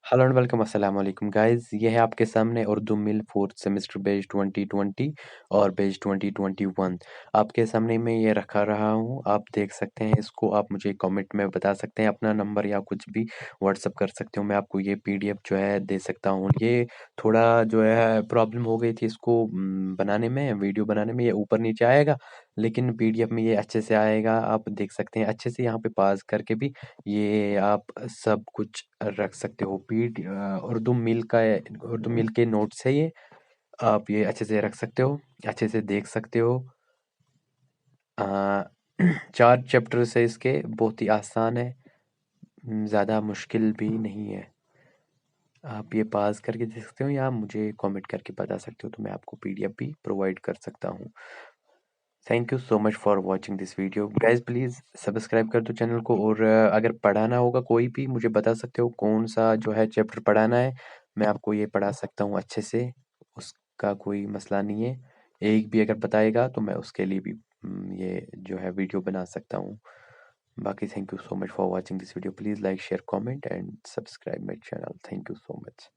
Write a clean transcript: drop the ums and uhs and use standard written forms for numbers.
Hello and welcome अस्सलाम वालेकुम guys. ये है आपके सामने उर्दू मिल फोर्थ सेमेस्टर बैच 2020 और बैच 2021 आपके सामने मैं ये रखा रहा हूँ। आप देख सकते हैं इसको। आप मुझे कमेंट में बता सकते हैं अपना नंबर या कुछ भी व्हाट्सअप कर सकते हो। मैं आपको ये पीडीएफ जो है दे सकता हूँ। ये थोड़ा जो है प्रॉब्लम हो गई थी इसको बनाने में, वीडियो बनाने में। ये ऊपर नीचे आएगा लेकिन पीडीएफ में ये अच्छे से आएगा। आप देख सकते हैं अच्छे से। यहाँ पे पॉज़ करके भी ये आप सब कुछ रख सकते हो। उर्दू मिल के नोट्स है ये। आप ये अच्छे से रख सकते हो, अच्छे से देख सकते हो। अ, 4 चैप्टर्स है इसके, बहुत ही आसान है, ज़्यादा मुश्किल भी नहीं है। आप ये पॉज़ करके देख सकते हो या मुझे कमेंट करके बता सकते हो, तो मैं आपको पीडीएफ भी प्रोवाइड कर सकता हूँ। Thank you so much for watching this video guys. Please subscribe कर दो चैनल को। और अगर पढ़ाना होगा कोई भी मुझे बता सकते हो कौन सा जो है चैप्टर पढ़ाना है। मैं आपको ये पढ़ा सकता हूँ अच्छे से, उसका कोई मसला नहीं है। एक भी अगर बताएगा तो मैं उसके लिए भी ये जो है वीडियो बना सकता हूँ। बाकी thank you so much for watching this video. Please like share comment and subscribe my channel. Thank you so much.